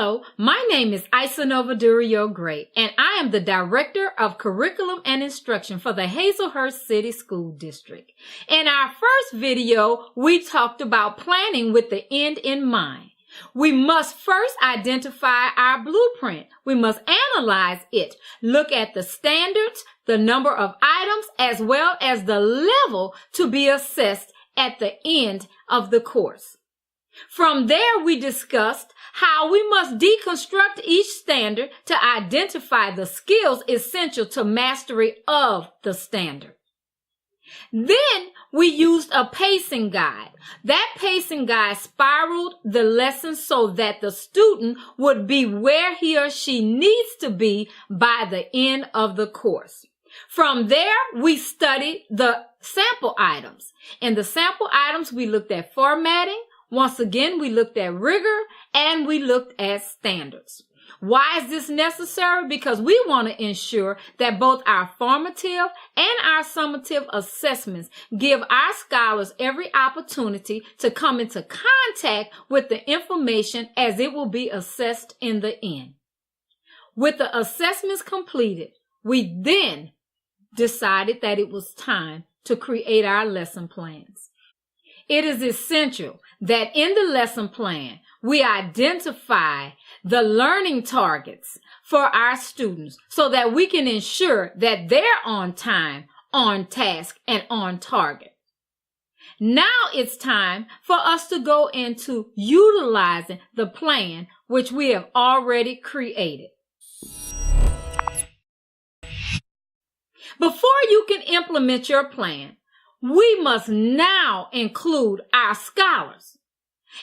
Hello, my name is Isanova Durio-Gray, and I am the Director of Curriculum and Instruction for the Hazlehurst City School District. In our first video, we talked about planning with the end in mind. We must first identify our blueprint. We must analyze it, look at the standards, the number of items, as well as the level to be assessed at the end of the course. From there, we discussed how we must deconstruct each standard to identify the skills essential to mastery of the standard. Then we used a pacing guide. That pacing guide spiraled the lesson so that the student would be where he or she needs to be by the end of the course. From there, we studied the sample items. In the sample items, we looked at formatting. Once again, we looked at rigor and we looked at standards. Why is this necessary? Because we want to ensure that both our formative and our summative assessments give our scholars every opportunity to come into contact with the information as it will be assessed in the end. With the assessments completed, we then decided that it was time to create our lesson plans. It is essential that in the lesson plan, we identify the learning targets for our students so that we can ensure that they're on time, on task, and on target. Now it's time for us to go into utilizing the plan which we have already created. Before you can implement your plan, we must now include our scholars.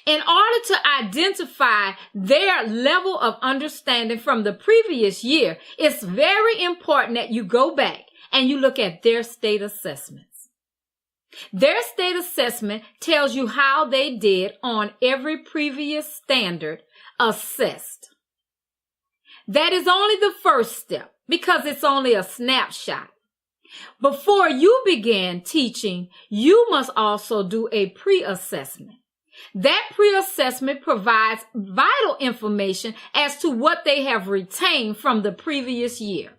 In order to identify their level of understanding from the previous year, it's very important that you go back and you look at their state assessments. Their state assessment tells you how they did on every previous standard assessed. That is only the first step because it's only a snapshot. Before you begin teaching, you must also do a pre-assessment. That pre-assessment provides vital information as to what they have retained from the previous year.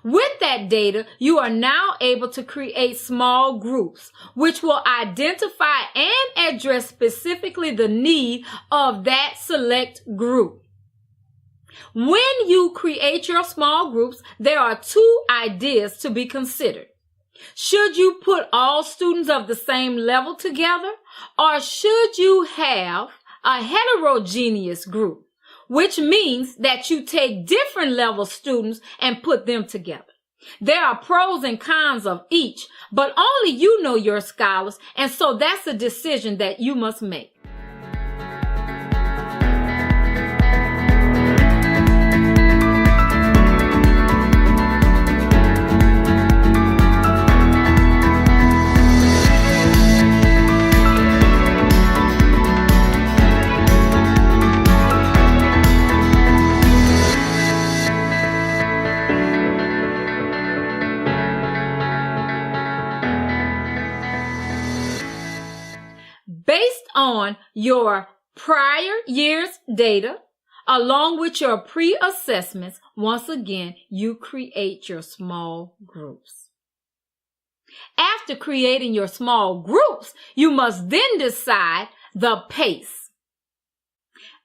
With that data, you are now able to create small groups, which will identify and address specifically the need of that select group. When you create your small groups, there are two ideas to be considered. Should you put all students of the same level together, or should you have a heterogeneous group, which means that you take different level students and put them together? There are pros and cons of each, but only you know your scholars, and so that's a decision that you must make. Based on your prior year's data, along with your pre-assessments, once again, you create your small groups. After creating your small groups, you must then decide the pace.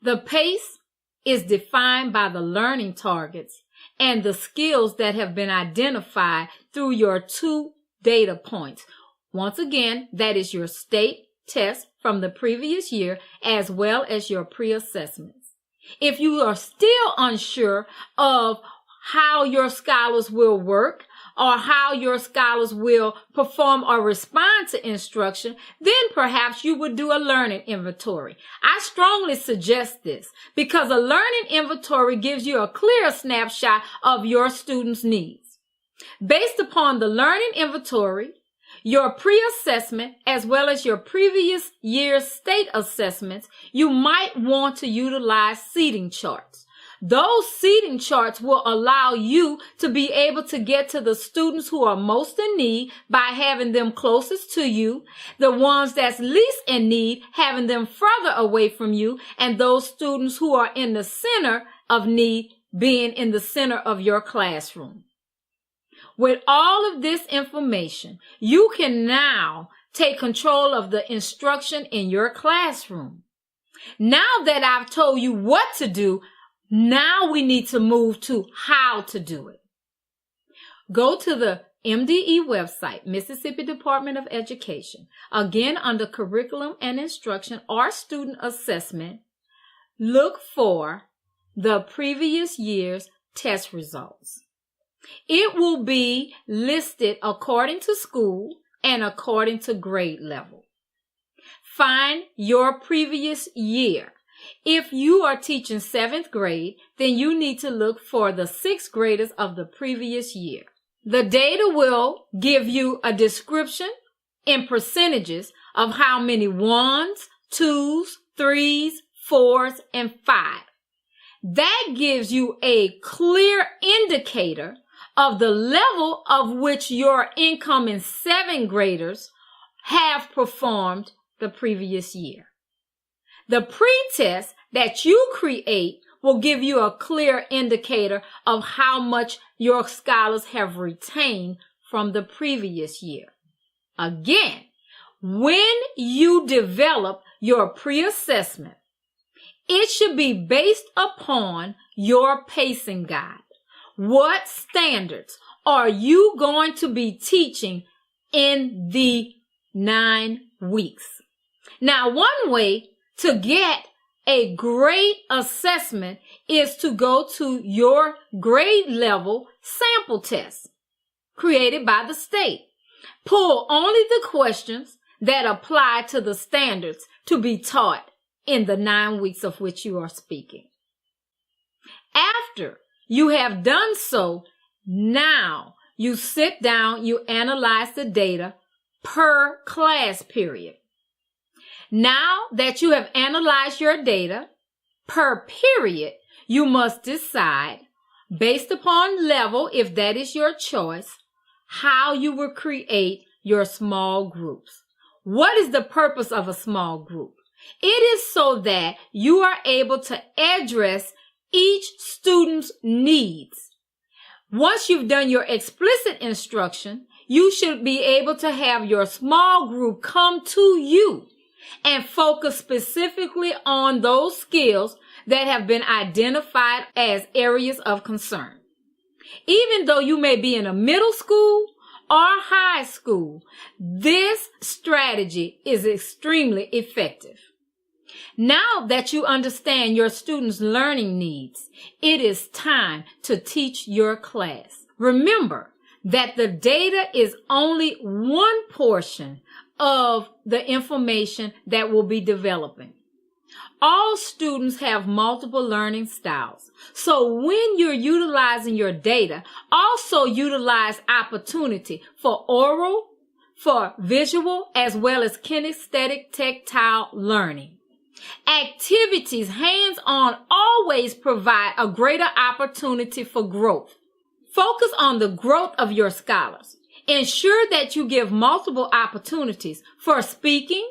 The pace is defined by the learning targets and the skills that have been identified through your two data points. Once again, that is your state test from the previous year as well as your pre-assessments. If you are still unsure of how your scholars will work or how your scholars will perform or respond to instruction, then perhaps you would do a learning inventory. I strongly suggest this because a learning inventory gives you a clear snapshot of your students' needs. Based upon the learning inventory, your pre-assessment, as well as your previous year's state assessments, you might want to utilize seating charts. Those seating charts will allow you to be able to get to the students who are most in need by having them closest to you, the ones that's least in need, having them further away from you, and those students who are in the center of need being in the center of your classroom. With all of this information, you can now take control of the instruction in your classroom. Now that I've told you what to do, now we need to move to how to do it. Go to the MDE website, Mississippi Department of Education. Again, under Curriculum and Instruction or Student Assessment, look for the previous year's test results. It will be listed according to school and according to grade level. Find your previous year. If you are teaching 7th grade, then you need to look for the 6th graders of the previous year. The data will give you a description in percentages of how many 1s, 2s, 3s, 4s, and 5. That gives you a clear indicator of the level of which your incoming 7th graders have performed the previous year. The pretest that you create will give you a clear indicator of how much your scholars have retained from the previous year. Again, when you develop your pre-assessment, it should be based upon your pacing guide. What standards are you going to be teaching in the 9 weeks? Now, one way to get a great assessment is to go to your grade level sample test created by the state. Pull only the questions that apply to the standards to be taught in the 9 weeks of which you are speaking. After you have done so, now you sit down, you analyze the data per class period. Now that you have analyzed your data per period, you must decide, based upon level, if that is your choice, how you will create your small groups. What is the purpose of a small group? It is so that you are able to address each student's needs. Once you've done your explicit instruction, you should be able to have your small group come to you and focus specifically on those skills that have been identified as areas of concern. Even though you may be in a middle school or high school, this strategy is extremely effective. Now that you understand your students' learning needs, it is time to teach your class. Remember that the data is only one portion of the information that will be developing. All students have multiple learning styles. So when you're utilizing your data, also utilize opportunity for oral, for visual, as well as kinesthetic tactile learning. Activities hands-on always provide a greater opportunity for growth. Focus on the growth of your scholars. Ensure that you give multiple opportunities for speaking,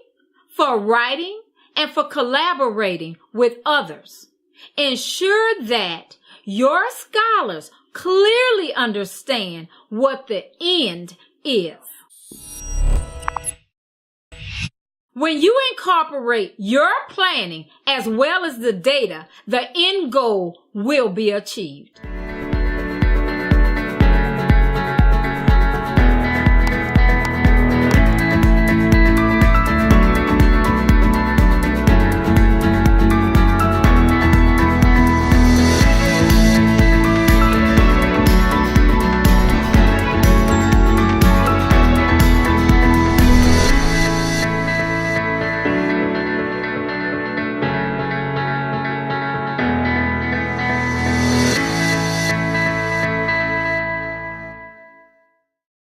for writing, and for collaborating with others. Ensure that your scholars clearly understand what the end is. When you incorporate your planning as well as the data, the end goal will be achieved.